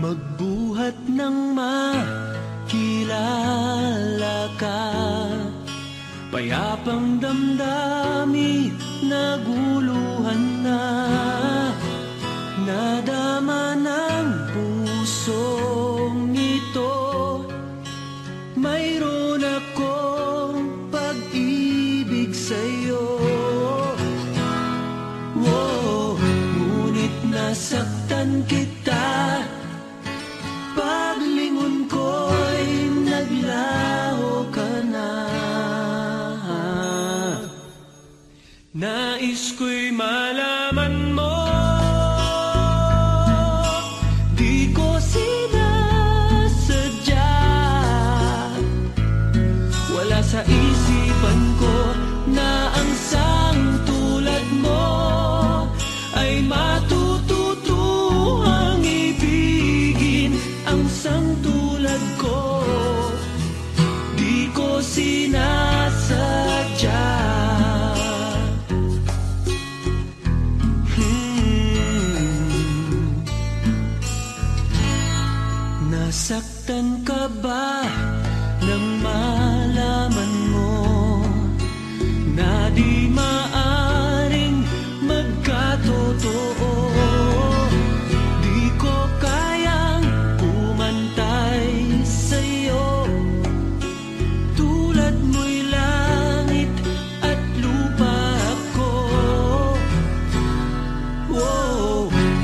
magbuhat ng makilala ka. Payapang damdami naguluhan na, nadama ng pusong ito. Mayroon akong pag-ibig sa'yo. Ngunit nasaktan kita, paglingon ko'y naglaho ka na. Nais ko'y malaman mo, di ko sinasadya. Wala sa isipan ko na ang sang tulad mo ay matututuhang ibigin. Ang sang tulad ko, di ko sinasadya. Nasaktan ka ba nang malaman mo na di maaring magkatotoo? Di ko kayang pumantay sa'yo, tulad mo'y langit at lupa ako.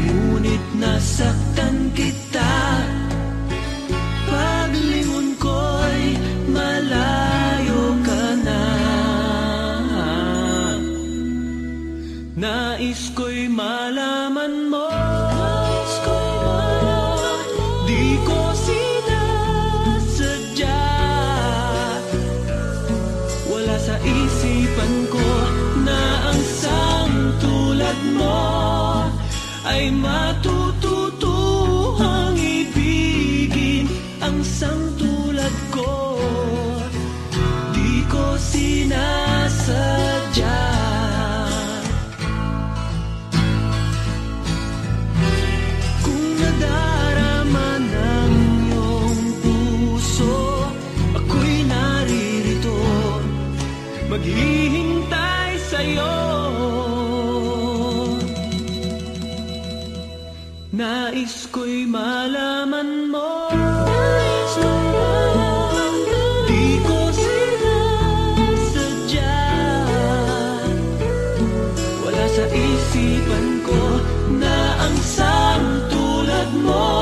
Ngunit nasaktan kita, paglingon ko'y malayo ka na. Nais ko'y malaman mo, di ko sinasadya. Wala sa isipan ko na ang sang tulad mo ay matututuhang ibigin. Ang sang tulad ko, di ko sinasadya. Kung nadarama ng iyong puso, ako'y naririto, maghihintay sa'yo. Nais ko'y malaman mo, di ko sinasadya. Wala sa isipan ko na ang sang tulad mo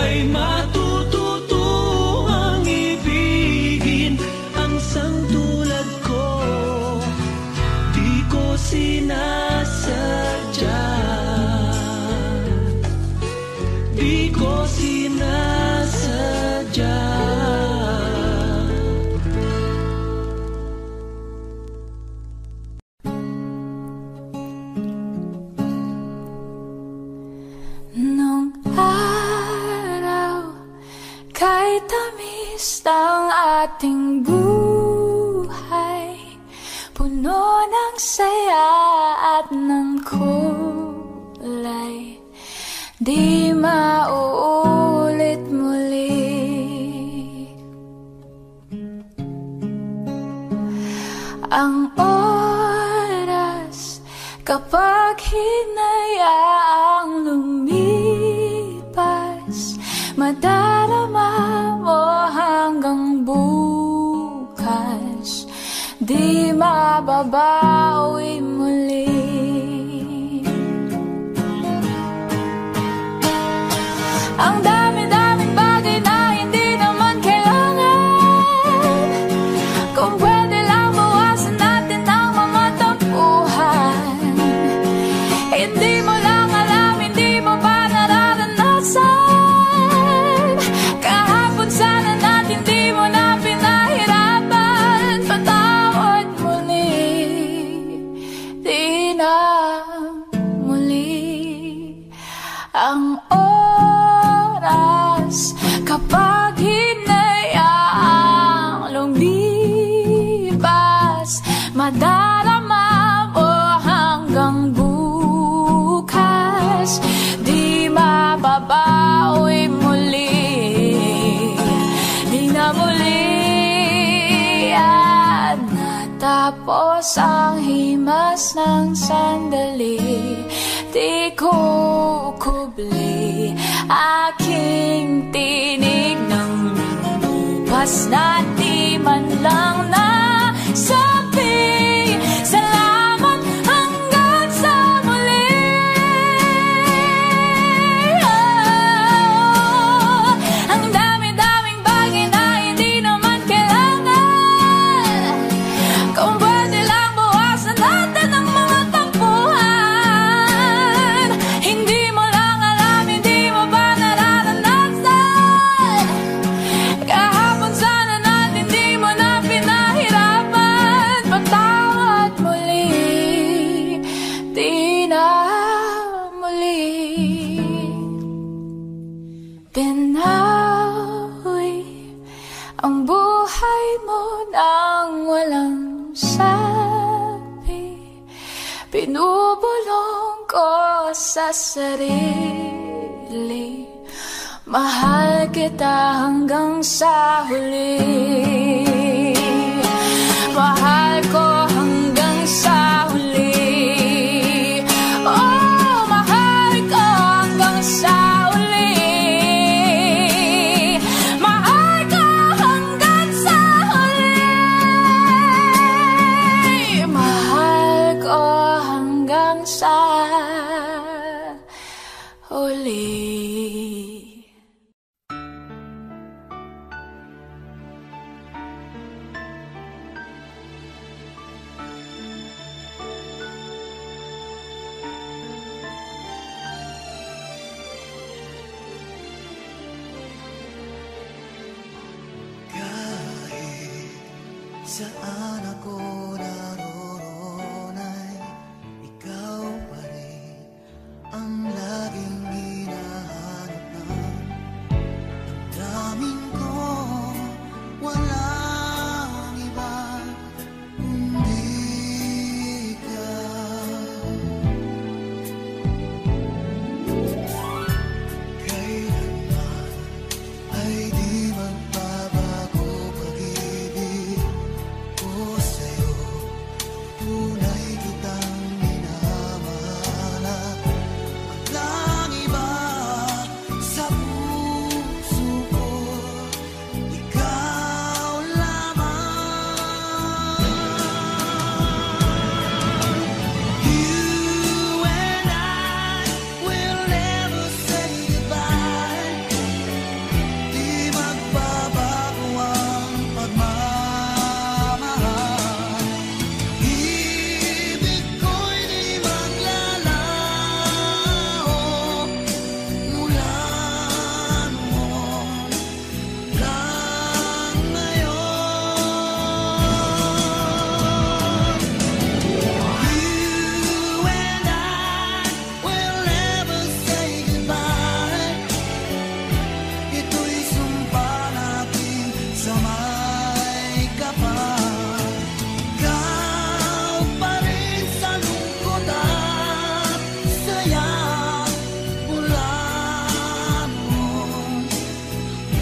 ay matututuhang ibigin. Ang sang tulad ko, di ko sinasadya. Di ko sinasadya. Nung araw, kay tamis ng ating buhay, puno ng saya at ng kulay, di mauulit muli. Ang oras kapag hinayaang lumipas, madarama mo hanggang bukas, di mababawi muli. Ang dami-daming bagay na hindi naman kailangan, kung pwede lang bawasan natin ang mga tampuhan. Hindi mo lang alam, hindi mo pa nararanasan. Kahapon sana natin di mo na pinahirapan. Patawad muli, di na muli. Ang oras kapag hinayaang lumipas, madarama mo hanggang bukas, di mababaw Tapos ang himas ng sandali, di ko kubli aking tinig ng lupas na di man lang nasabi. Salamat hanggang sa muli. Ang dami-daming bagay na hindi naman kailangan. Kung pwede lang bawasan natin ang mga tampuhan. Hindi mo lang alam, hindi mo ba nararanasan? Kahapon sana natin di mo na pinahirapan. Patawad muli, di na muli. Binawi ang buhay mo nang walang sabi. Pinubulong ko sa sarili, mahal kita hanggang sa huli. Mahal ko hanggang sa huli. Oh, mahal ko hanggang sa huli. Mahal ko hanggang sa huli. Mahal ko hanggang sa huli. Saan ako naroon ay ikaw pa rin ang laging hinahanap ng damdamin ko. Walang iba kundi ikaw. Kailanman ay di magbabago pag-ibig ko sa'yo. Tunay kitang minamahal. Walang iba sa puso ko, ikaw lamang. You and I will never say goodbye. Di magbabago ang pagmamahal. Ibig ko'y di maglalaho mula noon lang ngayon. You and I will never say goodbye. Ito'y sumpa natin sa may kapal. Ikaw pa rin sa lungkot at saya mula noon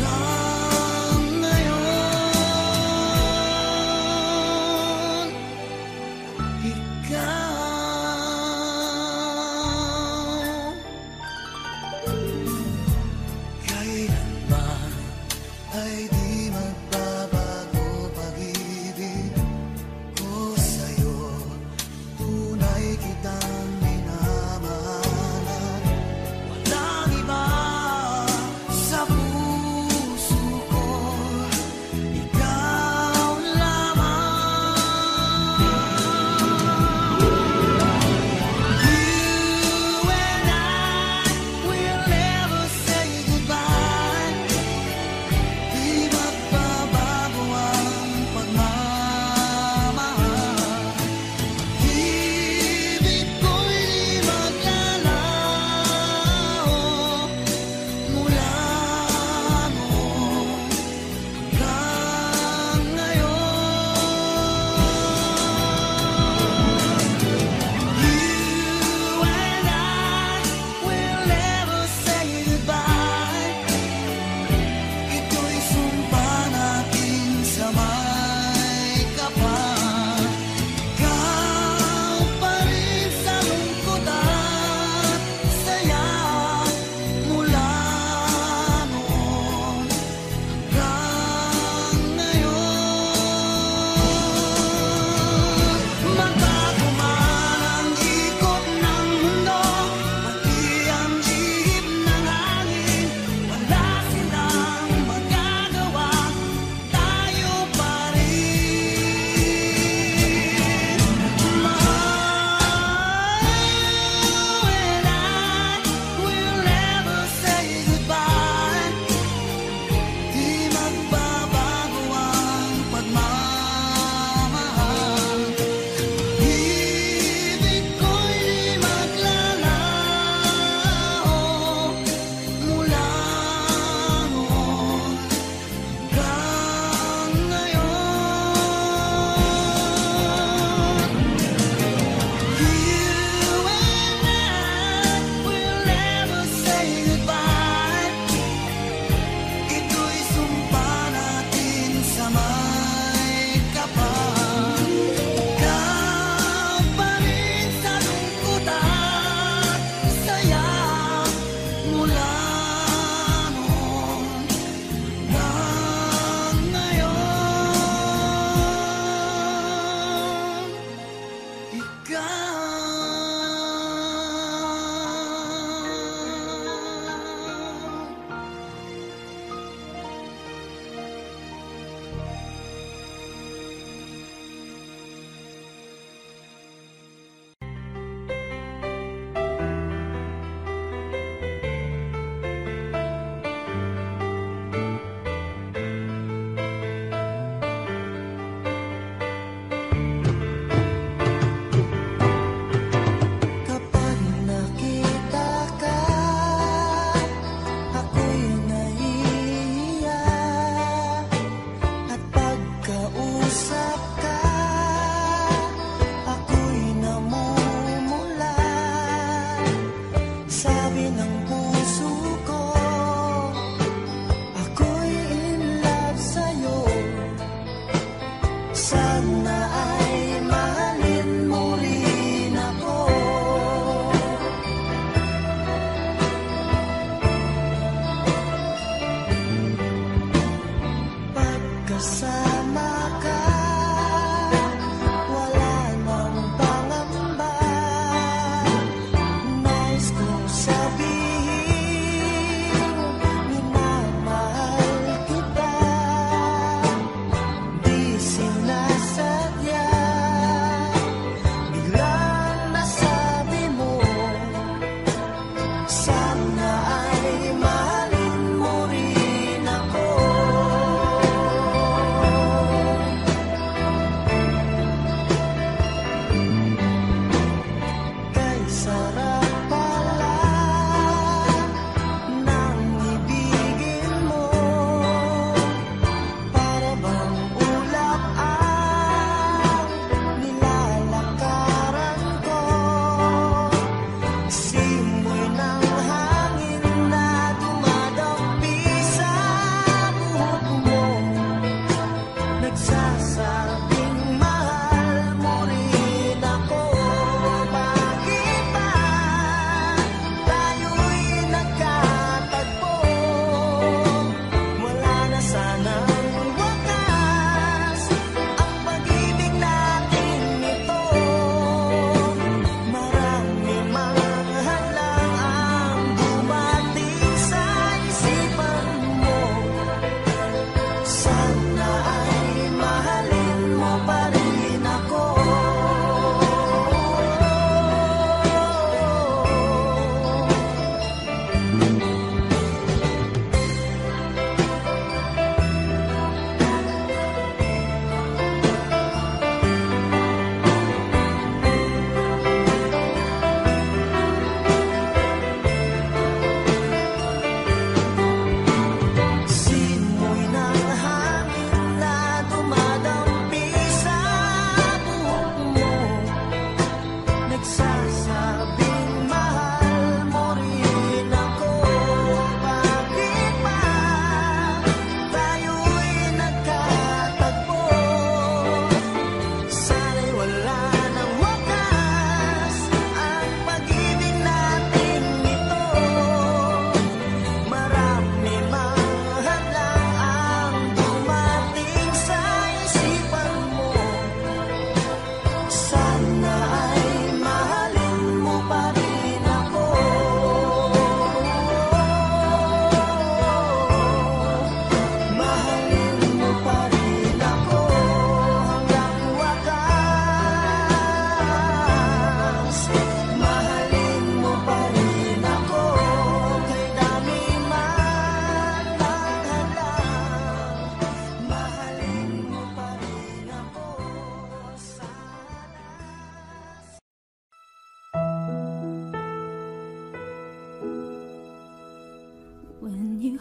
lang ngayon. Ikaw kailanman ay di magbabago pag-ibig ko sa'yo. Tunay kitang minamahal. Walang iba sa puso ko, ikaw lamang. You and I will never say goodbye. Di magbabago ang pagmamahal. Ibig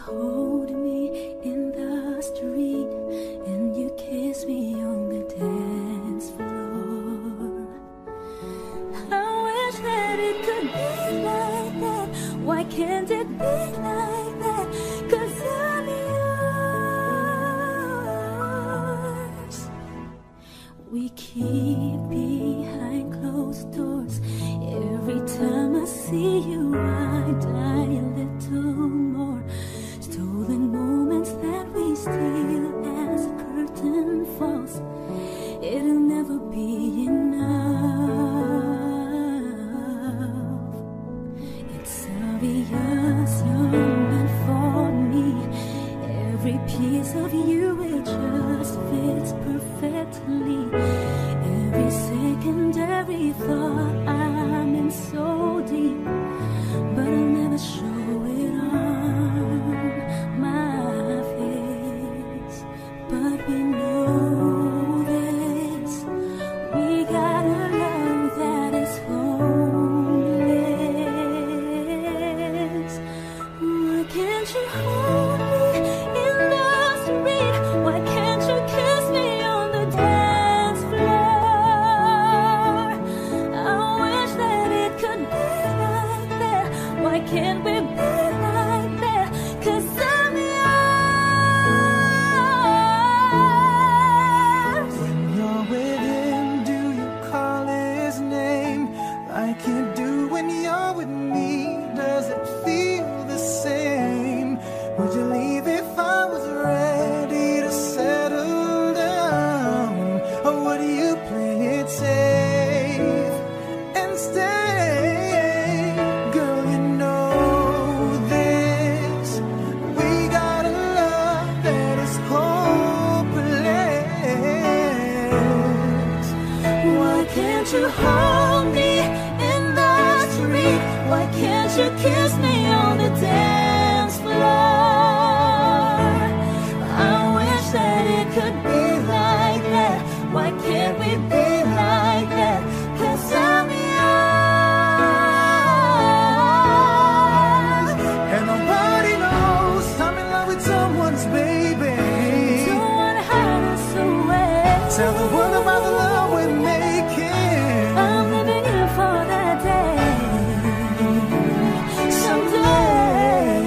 hold me in the street and you kiss me on the dance floor. I wish that it could be like that. Why can't it be like that? 'Cause I'm yours. We keep behind closed doors. Every time I see you, I die a little more. Stolen moments that we steal as a curtain falls. It'll never be enough. It's obvious you're meant for me. Every piece of you, it just fits perfectly. Every second, every thought, I'm in so deep, but I'll never show it on my face. But we know this, we got a love that is homeless. Why can't you hold me in the street? Why can't you kiss me on the dance floor? I wish that it could be like that. Why can't we be like that? 'Cause I'm yours. When you're with him, do you call his name like you do when you're with me? Does it feel the same? Would you leave if I was ready to settle down? Or would you play it safe and stay? Girl, you know this. We got a love that is hopeless. Why can't you hold me in the street? Why can't you kiss me on the dance floor? I wish that it could be like that. Why can't we be like that? 'Cause I'm yours. And nobody knows I'm in love with someone's baby. Don't wanna hide us away. Tell the world about the love we're making. I'm living in for that day. Someday.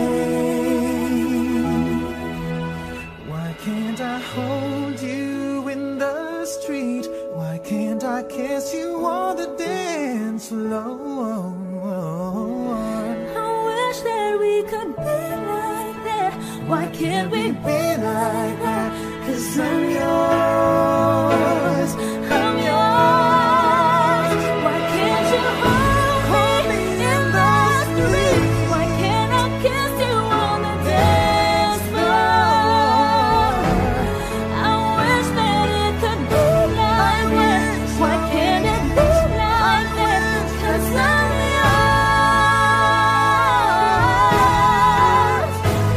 Why can't I hold you in the street? Why can't I kiss you on the dance floor? I wish that we could be like that. Why can't we be like that? 'Cause I'm yours. I'm yours. Why can't you hold me in the street? Why can't I kiss you on the dance floor? I wish that it could be like that. Why can't it be like that? 'Cause I'm yours.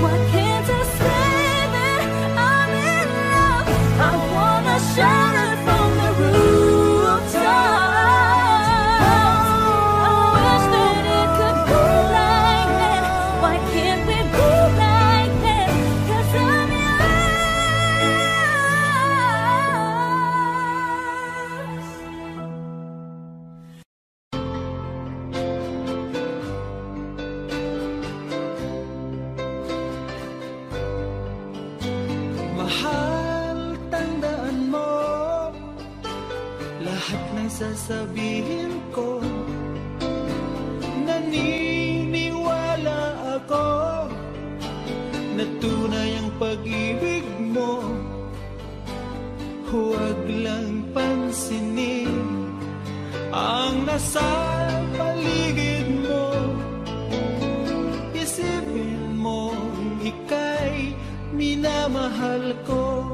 Why can't I say that I'm in love? I wanna shout it from the rooftops. I wish that it could be like that. Why can't we be like that? 'Cause I'm Mahal, tandaan mo lahat ng sasabihin ko. Naniniwala ako na tunay ang pag-ibig mo. Huwag lang pansinin ang nasa paligid mo. Isipin mo ika'y minamahal ko.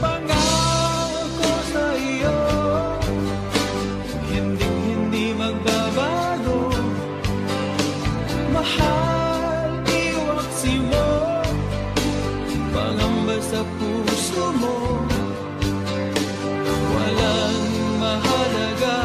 Pangako sa iyo, hindi magbabago. Mahal, iwaksi mo, pangamba sa puso mo. Walang mahalaga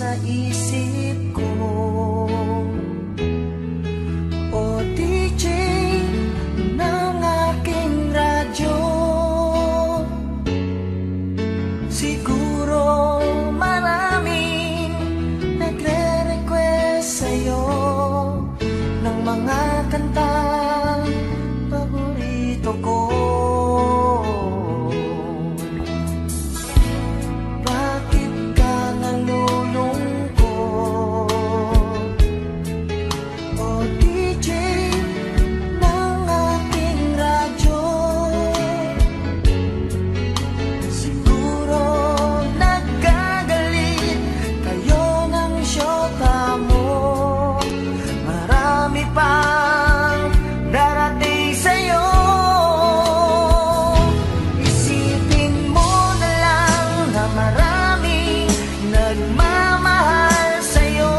sa isip ko. O DJ ng aking radyo, siguro maraming nagre-request sa'yo ng mga kantang paborito ko. Bakit ka nalulungkot? O DJ ng aking radyo, siguro nagkagalit kayo ng syota mo. Marami pang darating sa'yo. Isipin mo na lang na maraming nagmamahal sa'yo.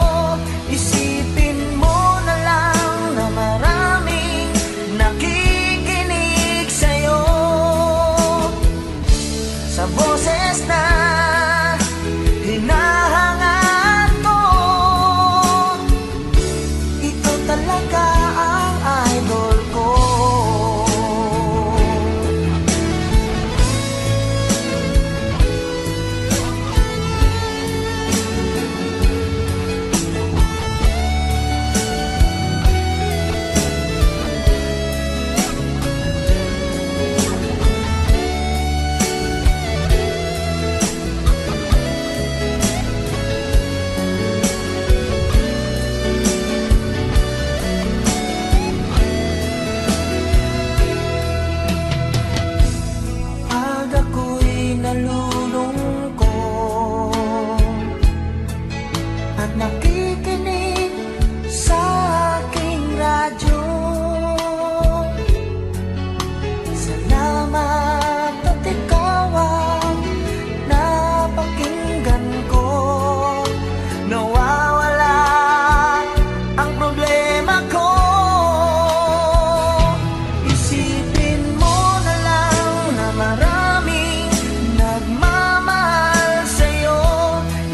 Isipin mo na lang na maraming nakikinig sa'yo. Sa boses na hinahangad ko, ito talaga ang idol ko. Pag ako'y nalulungkot at nakikinig sa aking radyo, salamat at ikaw ang napakinggan ko. Nawawala ang problema ko. Isipin mo na lang na maraming nagmamahal sa'yo.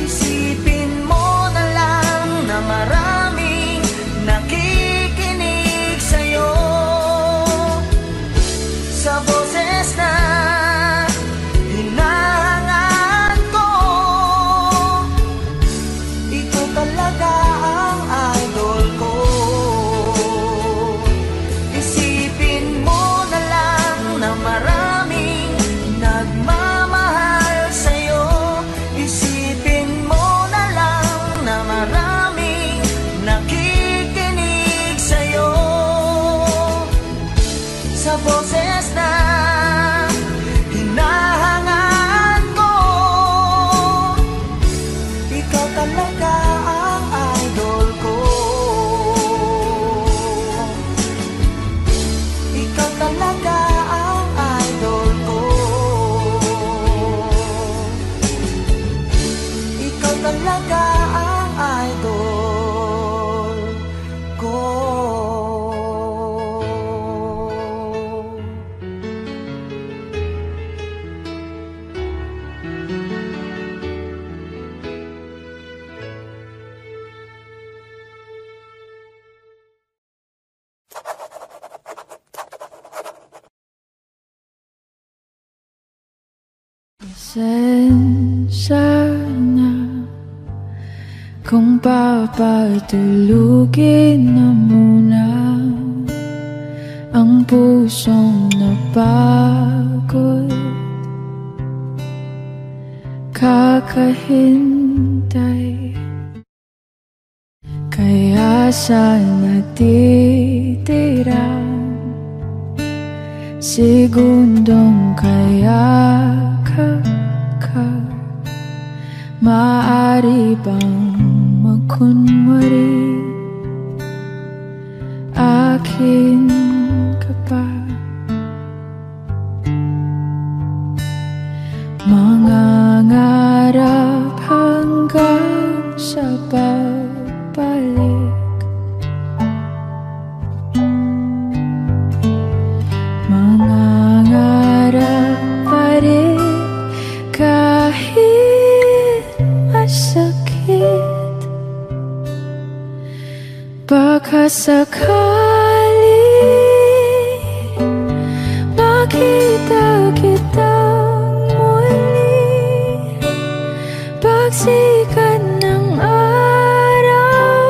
Isipin mo na lang na maraming nakikinig sa'yo. Sa boses na hinahangad ko, ito talaga ang idol ko. Isipin mo na lang na maraming nagmamahal sa'yo. Isipin mo na lang na maraming nakikinig sa'yo. Sa boses na hinahangad ko, ikaw talaga ang idol ko. Ikaw talaga ang idol ko. Ikaw talaga ang idol ko. Pasensya na kung papatulugin na muna ang pusong napagod. Kakahintay, kaya sa natitirang segundong kayakap ka, maaari bang magkunwari akin ka pa? Mangangarap hanggang sa pagbalik, mangangarap pa rin kahit masakit. Baka sakali makita kitang muli, pagsikat ng araw,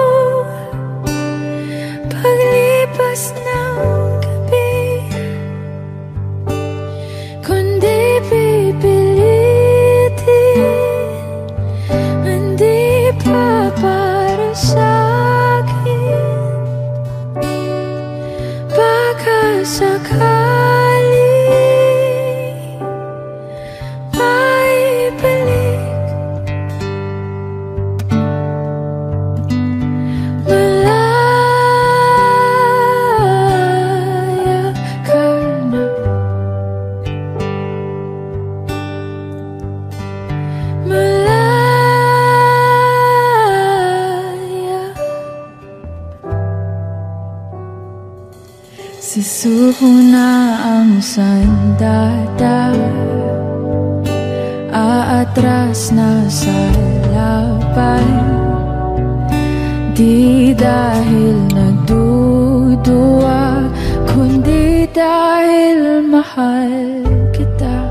paglipas ng gabi, kundi pipilitin, hindi pa para sa'kin. Baka sakali maibalik, malaya ka na, malaya. Susuko na ang sandata, aatras na sa laban, di dahil nagduduwa, kundi dahil mahal kita.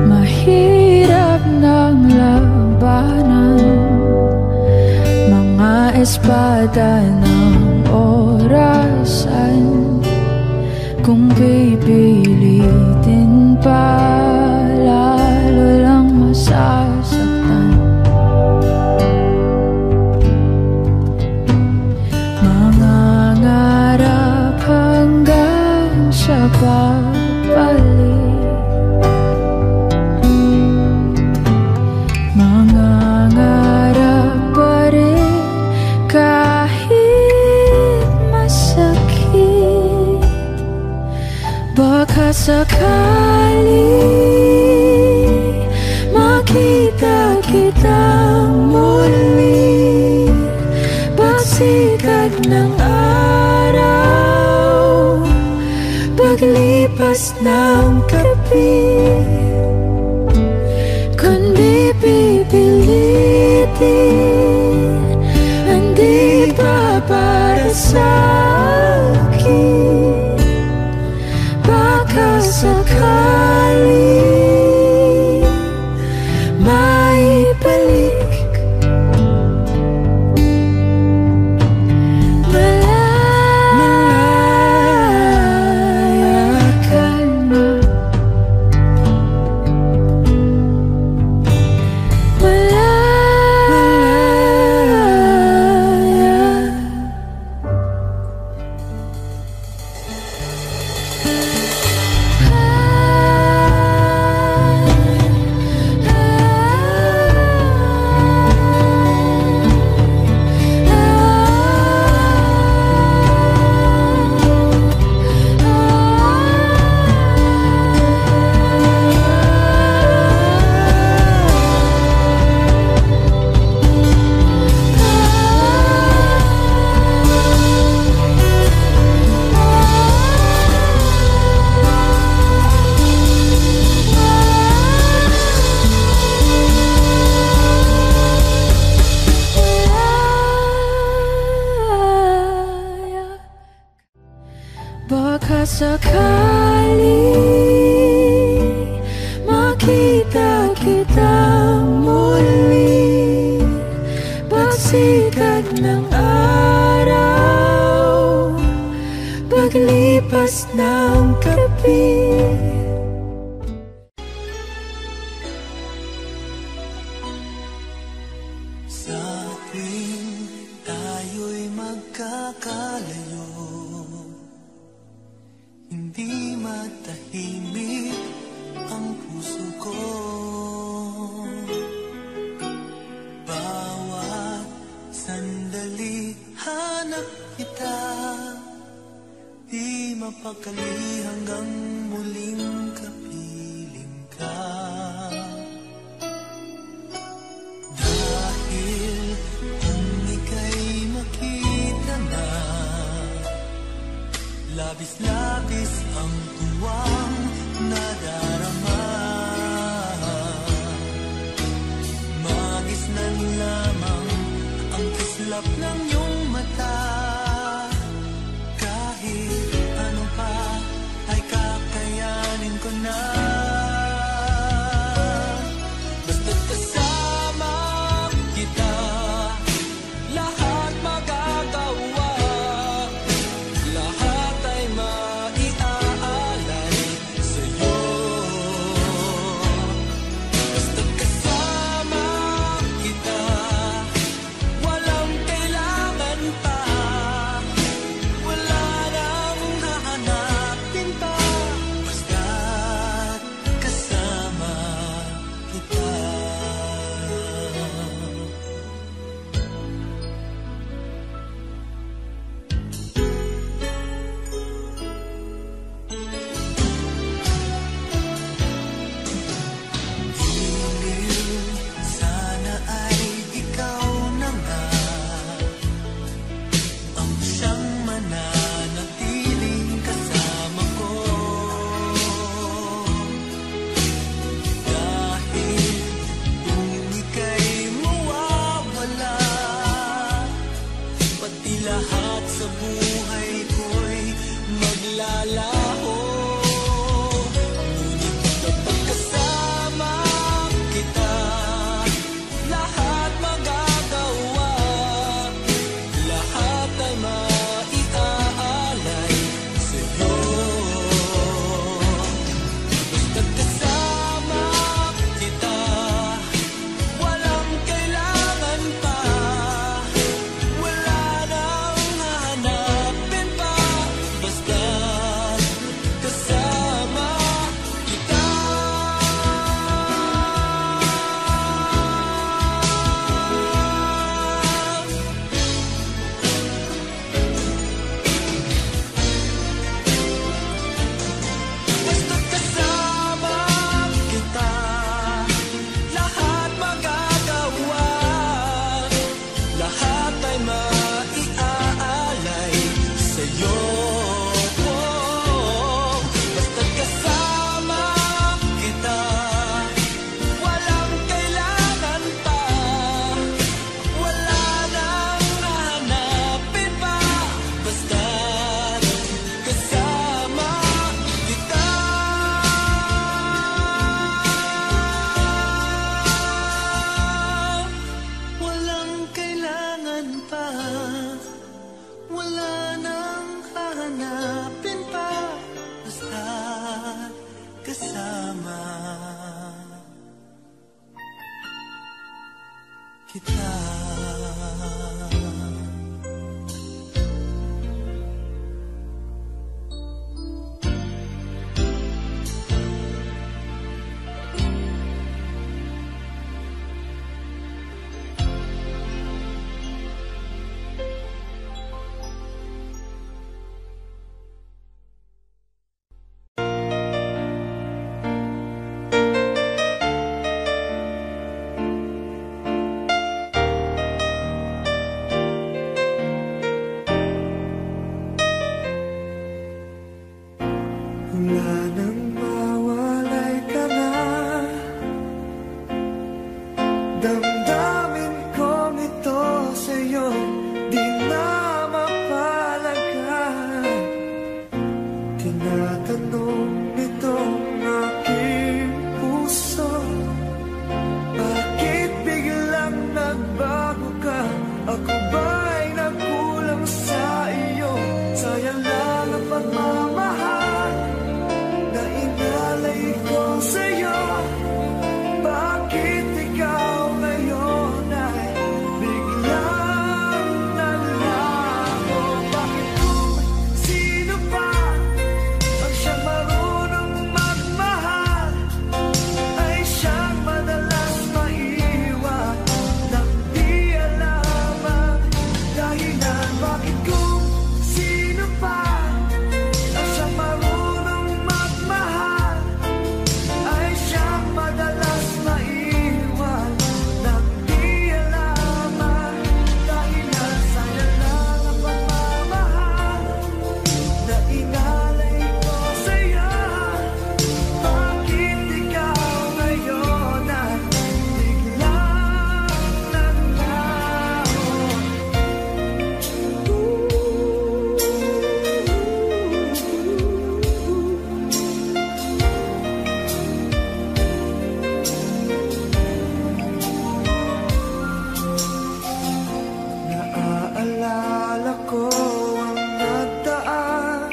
Mahirap ng labanan, mga espada ng orasan, kung pipilitin pa, lalo lang masasaktan. Mangangarap hanggang sa pagbalik, mangangarap pa rin kahit masakit. Baka sakali makita kitang muli, pagsikat ng araw, paglipas ng gabi, kundi pipilitin, hindi pa para sa'kin. Baka sakali maibalik, malaya ka na, malaya. Baka sakali makita kitang muli, pagsikat ng araw, paglipas ng gabi. Sa tuwing tayo'y magkakalayo, hindi matahimik ang puso ko. Bawat sandali hanap kita, di mapakali hanggang muling kapiling ka. Dahil kung ika'y makita na, labis-labis ang tuwang nadarama. Magisnan lamang ang kislap ng iyong mata. ka. Wala nang mawalay ka na, damdamin kong ito sa'yo di na mapalagan. Tinatanong nitong aking puso, bakit biglang nagbago ka? Ako ba'y nagkulang sa iyo? Sayang lang ang pagmamahal na inalay ko sa'yo. Bakit ikaw ngayon ay biglang nalago? Bakit kung sino pa ang siyang marunong magmahal ay siyang madalas maiwan nang di alam ang dahilan? Bakit kung sino pa ang siyang marunong magmahal ay siyang madalas maiwan nang di alam ang dahilan? Sayang lang ang pagmamahal na inalay ko sa'yo. Bakit ikaw ngayon ay biglang naglaho? Naaalala ko ang nagdaan,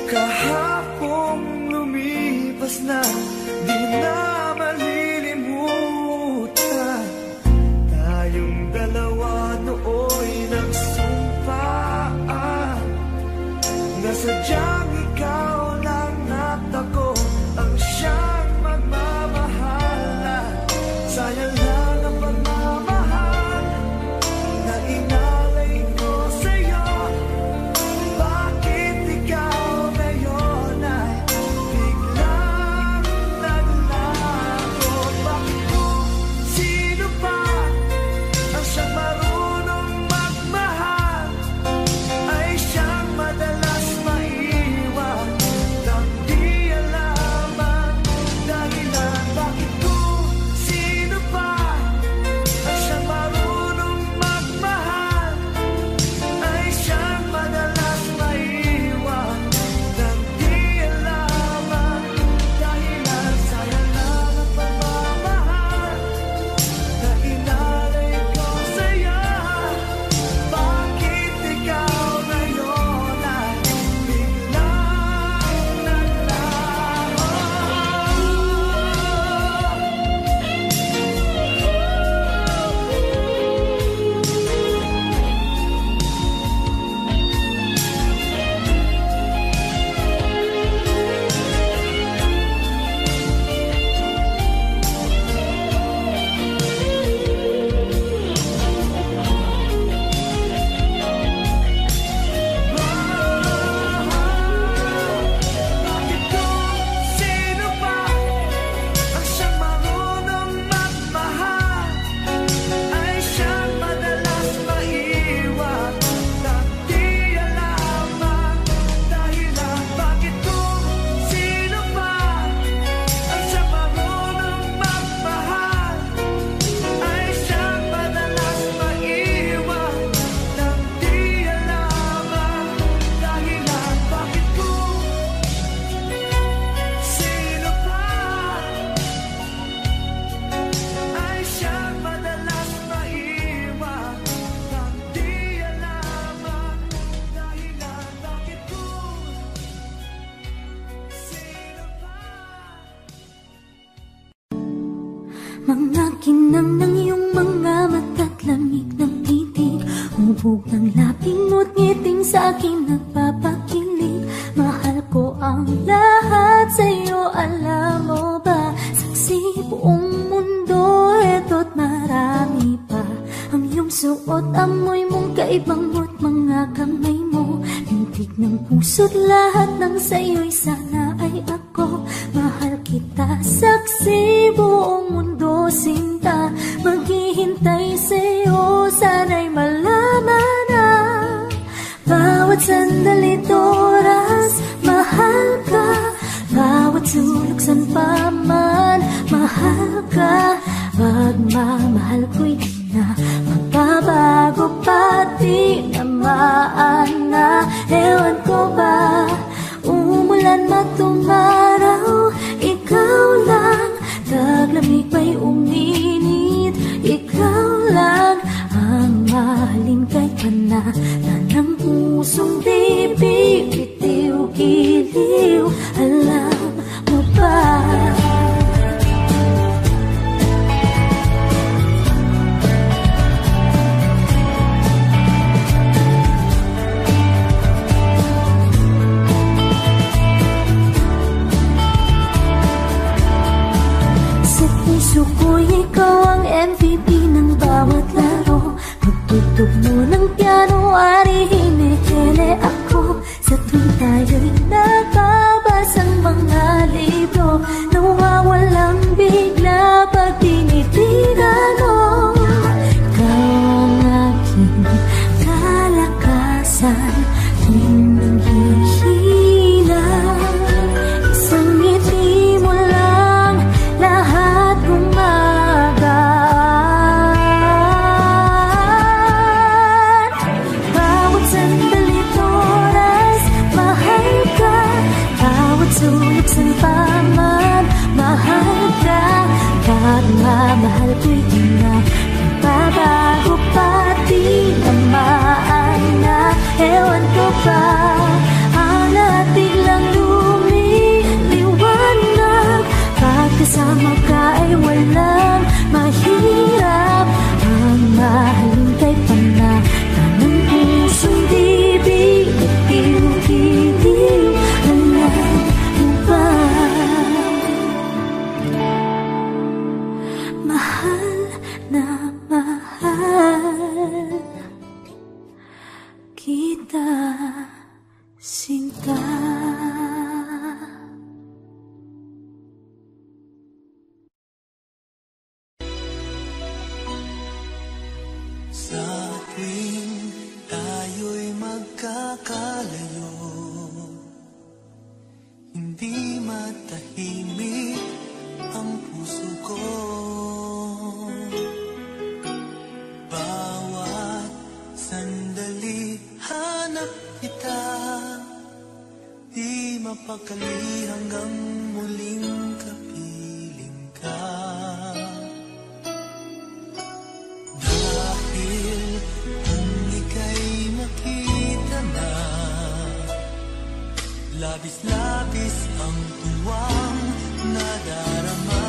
kahapong lumipas na di na malilimutan. Tayong dalawa nooy nagsumpaan na sadyang ikaw lang at ako ang siyang magmamahalan. Sayang lang ang pagmamahal na inalay ko sa'yo. Bakit ikaw ngayon ay biglang naglago? Bakit kung sino pa ang siyang marunong magmahal ay siyang madalas maiwan nang di alam ang dahilan? Bakit kung sino pa ang siyang marunong magmahal ay siyang madalas maiwan nang di alam ang dahilan? Sayang lang ang pagmamahal na inalay ko sa'yo. Bakit ikaw ngayon ay biglang naglaho? Bakit kung sino pa ang siyang marunong magmahal ay siyang madalas maiwan nang di alam ang dahilan? Bakit kung sino pa ang siyang marunong magmahal ay siyang madalas maiwan nang di alam ang dahilan? Bakit kung sino pa ay siyang madalas maiwan nang di alam ang dahilan? Bakit kung sino pa? Mga kinang ng iyong Hubog ng laping mo't ngiting sa akin nagpapakilig. Mahal ko ang lahat sa'yo, alam mo ba? Saksi buong mundo, eto't marami pa. Ang iyong suot, amoy mong kaibang mo't mga kamay mo. Mintig ng puso't lahat ng sa'yo'y sana ay ako. Mahal kita, saksi buong mundo, sinta. Maghihintay sa'yo, sana'y malaman na bawat sandalit oras, mahal ka. Bawat sulok saan pa man, mahal ka. Pagmamahal ko'y di na magbabago, pati namaan na. Ewan ko ba, umulan matumaraw, ikaw lang. Taglamig ba'y uminit, ikaw lang. Ang mahalin kay panahon ng pusong bibig, bitiw-giliw, alam mo ba? Sa puso ko'y ikaw ang MVP ng bawat laro. Magtugtog mo ng piano, ari-hinihili ako. Sa tuwing tayo'y nagbabasang mga libro, nawawalang bigla pag tinitigan mo. Ikaw ang aking kalakasan tuwing nanghihina. Isang ngiti mo lang, lahat gumagaan. Bawat sandalit oras, mahal ka. Bawat sulok saan pa man, mahal ka. Pagmamahal ko'y di na magbabago, pati namaan na. Ewan ko ba, ang lahat biglang lumiliwanag. Pagkasama ka ay walang mahirap. Ang mahalin kay panahon ng pusong bibig, bitiw-giliw, alam mo ba? Mahal na mahal kita, sinta. Sa tuwing tayo'y magkakalayo, hindi matahimik ang puso ko. Bawat sandali hanap kita, di mapakali hanggang muling kapiling ka. Dahil kung ika'y makita na, labis-labis ang tuwang nadarama.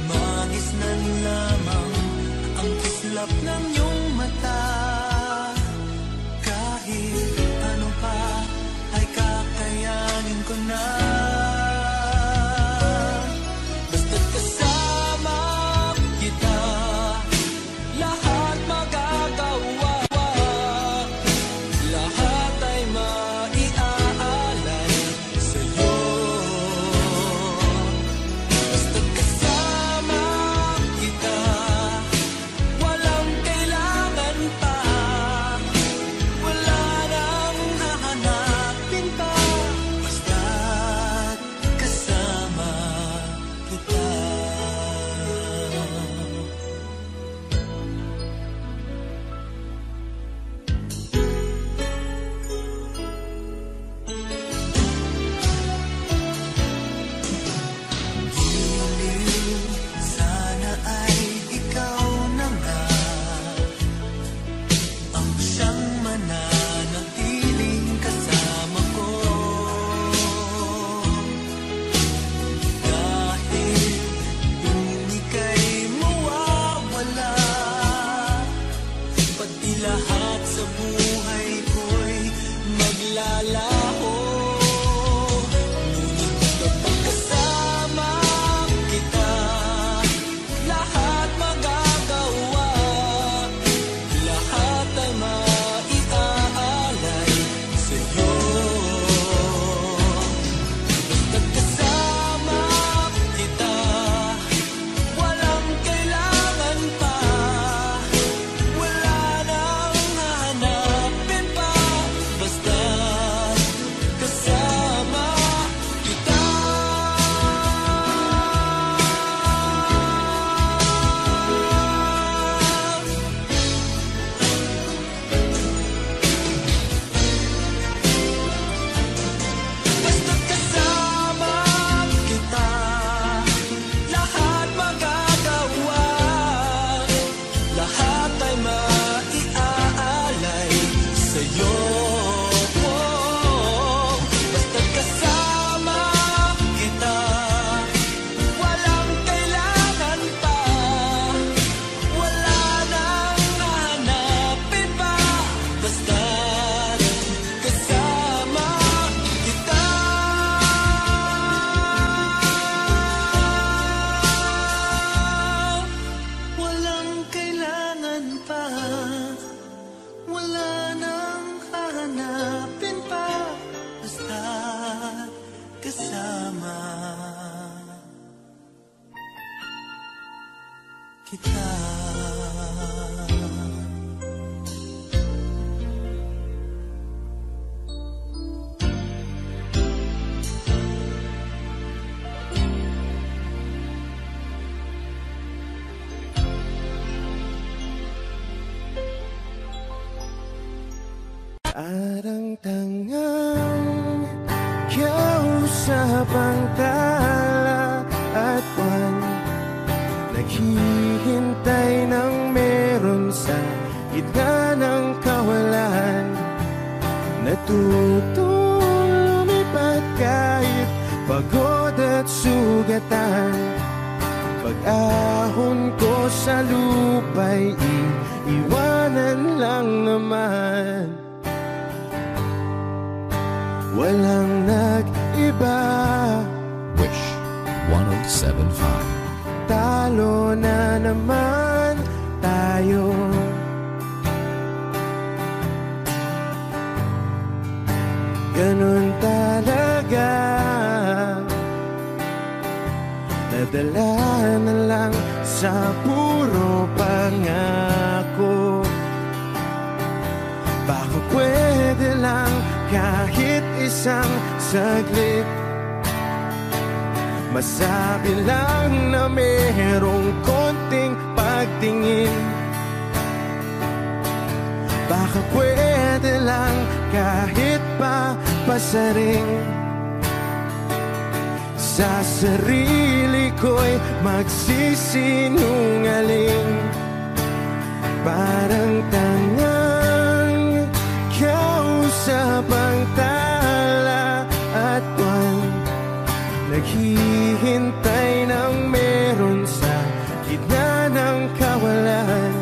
Magisnan lamang ang kislap ng iyong mata. Kahit ano pa ay kakayanin ko na. Basta't kasama kita, lahat magagawa. Lahat ay maiaalay sa'yo. kita. Arang-tangang kausap ang tala at buwan, naghihintay ng meron sa gitna ng kawalan. Natutong lumipad kahit pagod at sugatan. Pag-ahon ko sa lupa'y iiwanan lang naman. Walang nag-iba. Wish 107.5. Talo na naman tayo. Ganun talaga. Nadala na lang sa puro pangako. Baka pwede lang kahit isang saglit, masabi lang na merong konting pagtingin. Baka pwede lang kahit pa pasaring. Sa sarili ko'y magsisinungaling. Parang tangang kausap ang tala at buwan, naghihintay ng meron sa gitna ng kawalan.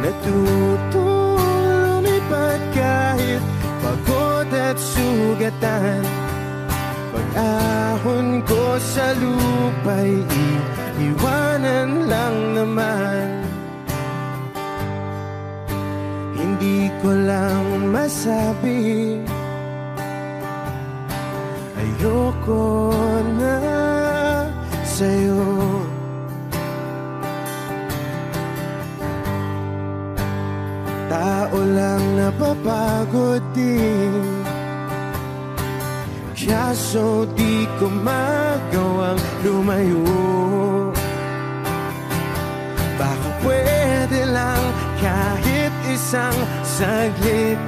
Natutong lumipad kahit pagod at sugatan. Pag-ahon ko sa lupa'y iiwanan lang naman. Hindi ko lang masabi, ayoko na sa'yo. Tao lang napapagod din, kaso di ko magawang lumayo. Baka pwede lang kahit isang saglit,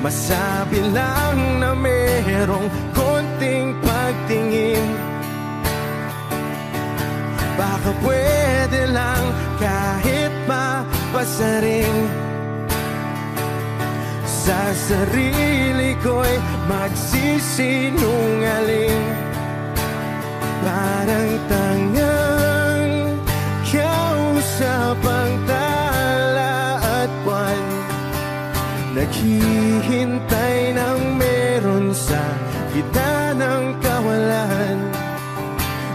masabi lang na merong konting pagtingin. Baka pwede lang kahit papasaring. Sa sarili ko'y magsisinungaling. Parang tangang kausap ang tala at buwan, naghihintay ng meron sa gitna ng kawalan.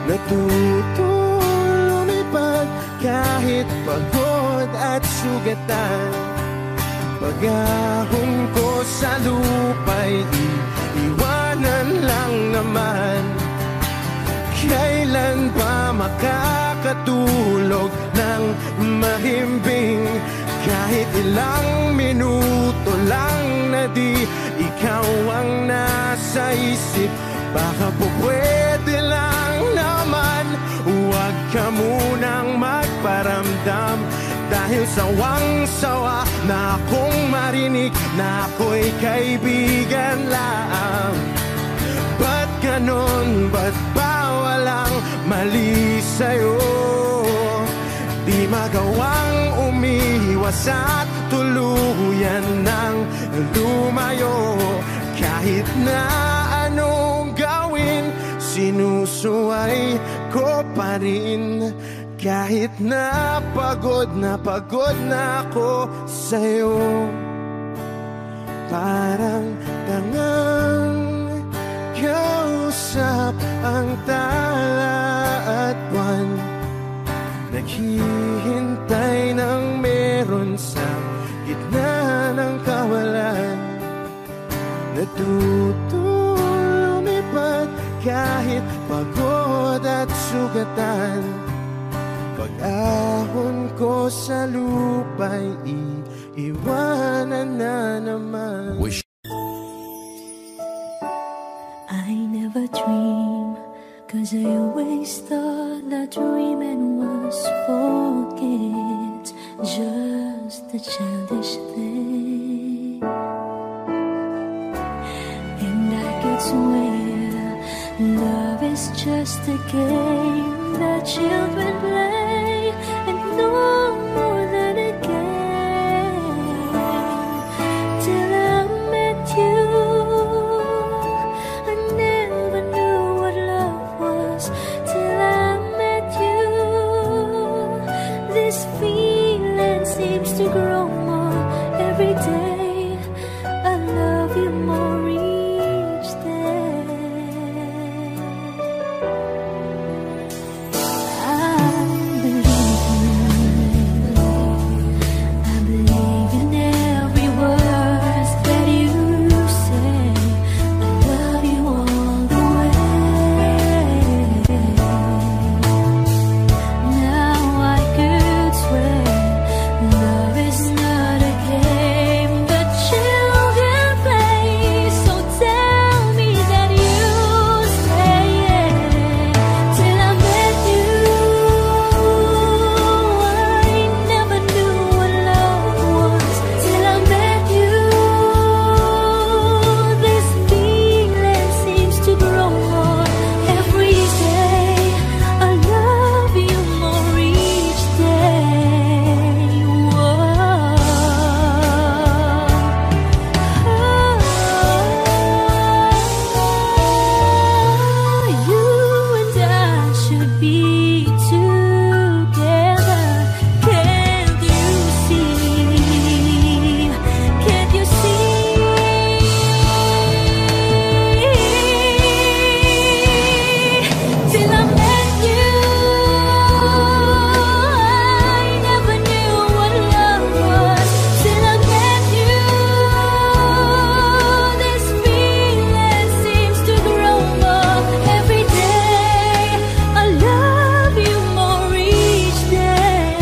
Natutong lumipad kahit pagod at sugatan. Pag-ahon ko sa lupa'y iiwanan lang naman. Kailan ba makakatulog ng mahimbing? Kahit ilang minuto lang na di ikaw ang nasa isip. Baka po pwede lang naman, huwag ka munang magparamdam. Dahil sawang-sawa na akong marinig na ako'y kaibigan lang. Ba't ganon? Ba't ba walang mali sa'yo? Di magawang umiwas at tuluyan ng lumayo. Kahit na anong gawin, sinusuway ko pa rin. Kahit na pagod na ako sa'yo. Parang tangang kausap ang tala at buwan, naghihintay ng meron sa gitna ng kawalan. Natutong lumipad kahit pagod at sugatan. dahon ko sa lupa'y iiwanan na naman. Wish. I never dream, 'cause I always thought that dreaming was for kids, just a childish thing. And I could swear love is just a game that children play, and no more than a game. Till I met you, I never knew what love was. Till I met you, this feeling seems to grow more every day. I love you more each day. I believe in every word that you say. I love you all the way. Now I could swear love is not a game that children play. So tell me that you stay. Till I met you, I never knew what love was. Till I met you, this feeling seems to grow more every day. I love you more each day. You and I should be together. Can't you see? Can't you see? Till I met you, I never knew what love was. Till I met you, this feeling seems to grow more every day. I love you more each day.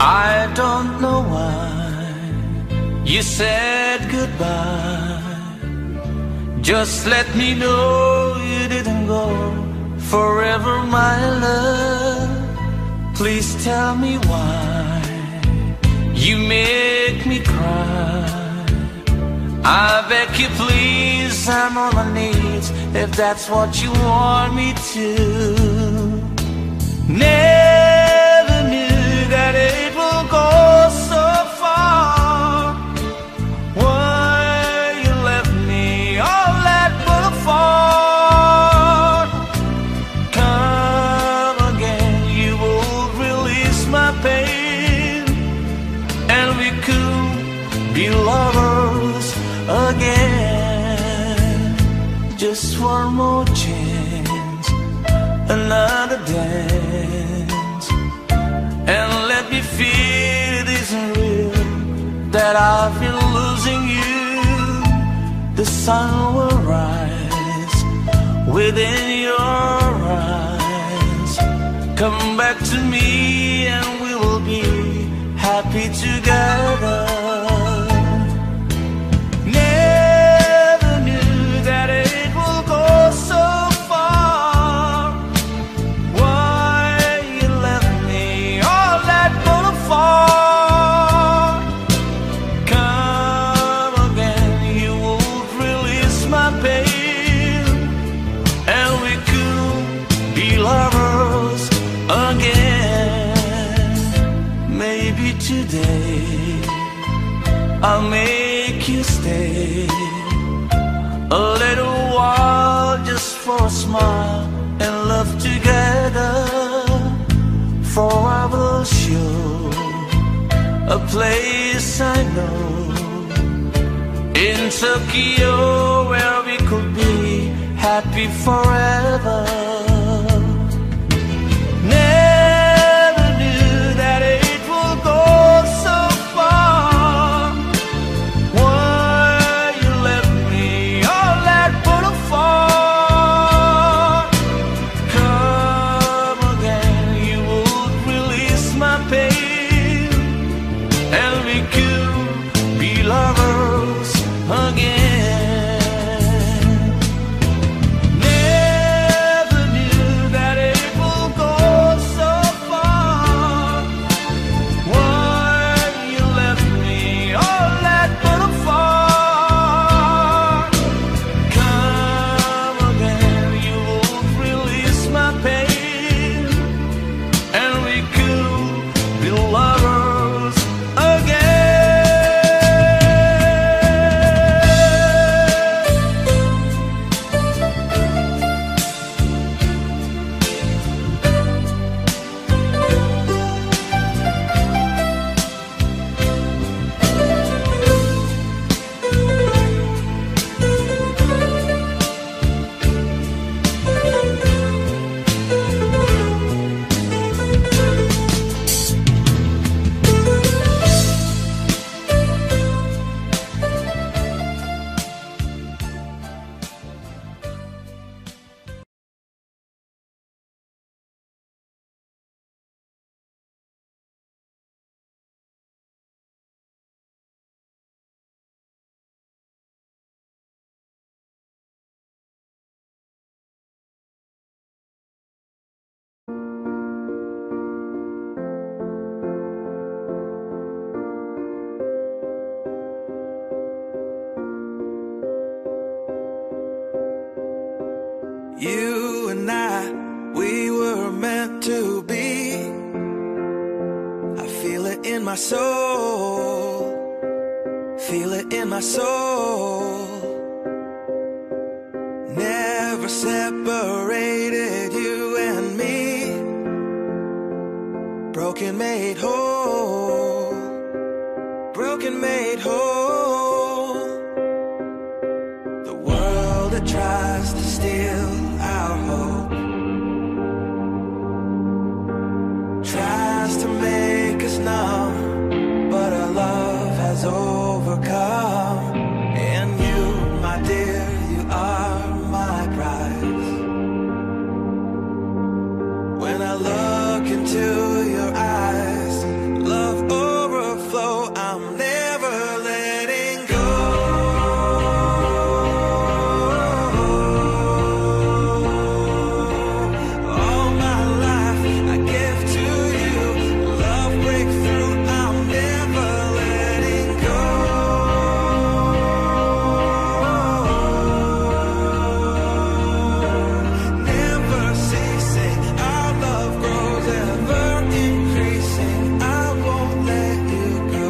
I don't know why you said goodbye. Just let me know you didn't go forever, my love. Please tell me why you make me cry. I beg you please, I'm on my knees if that's what you want me to. Never knew that it will go so far. Why you left me all that but a fall. Come again, you will release my pain, and we could be lovers again. Just one more chance, another dance, and let me feel it isn't real, that I've been losing you. The sun will rise within your eyes. Come back to me and we will be happy together. Never knew that it will go so far. Why you left me all that apart? Come again, you won't release my pain, and we could be lovers again. Maybe today I'll make you stay a little while, just for a smile and love together. For I will show a place I know in Tokyo where we could be happy forever. Never knew that it will go so far. Why you left me all that apart? Come again, you would release my pain, and we could be lovers again. Never knew that it will go so far. Why you left me all that apart? Come again, you won't release my pain, and we could be lovers again. You and I, we were meant to be. I feel it in my soul, feel it in my soul. Never separated, you and me. Broken made whole, broken made whole. The world that tries to steal our hope tries to make us numb, but our love has overcome. And you, my dear, you are my prize. When I look into your eyes, love overflow, I'm never letting go. All my life I give to you, love breakthrough, I'm never letting go. Never ceasing, our love grows, ever increasing, I won't let you go.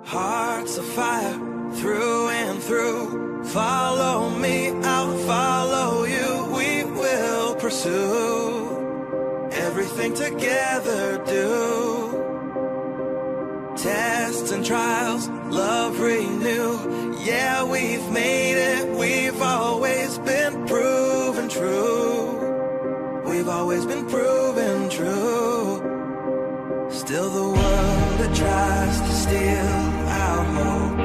Hearts of fire, through and through. Follow me, I'll follow you. We will pursue everything together, do. Tests and trials, love renew. Yeah, we've made it, we've always been proven true. We've always been proven true. Still the world that tries to steal our hope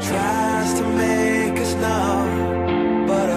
tries to make us numb, but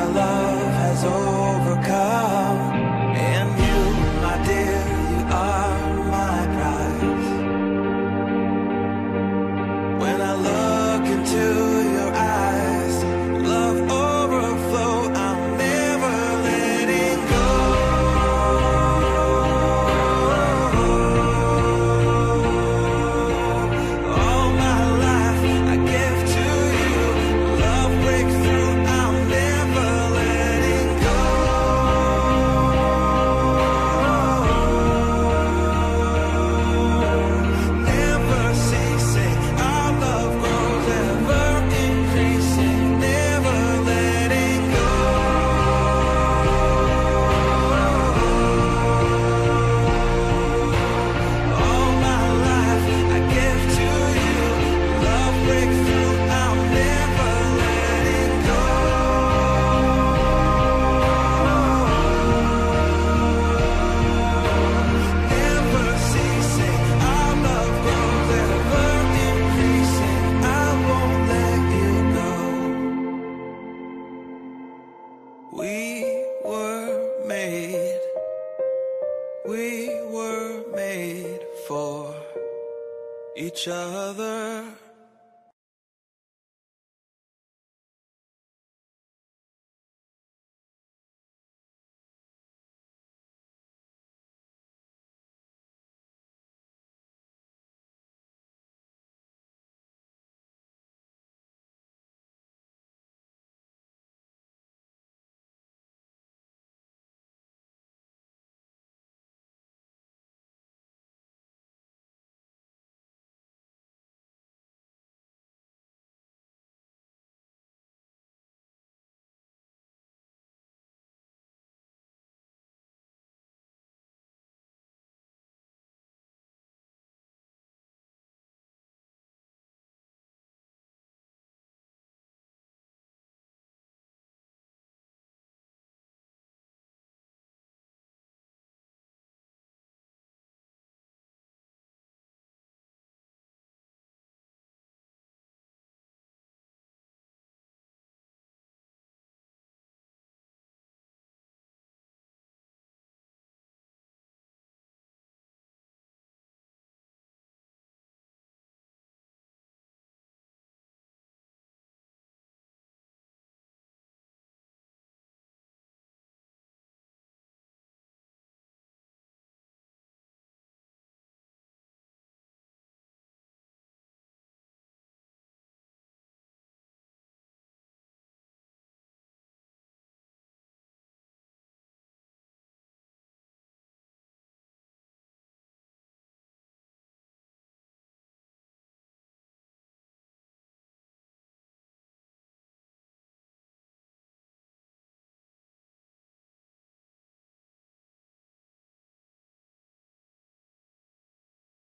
We were made for each other.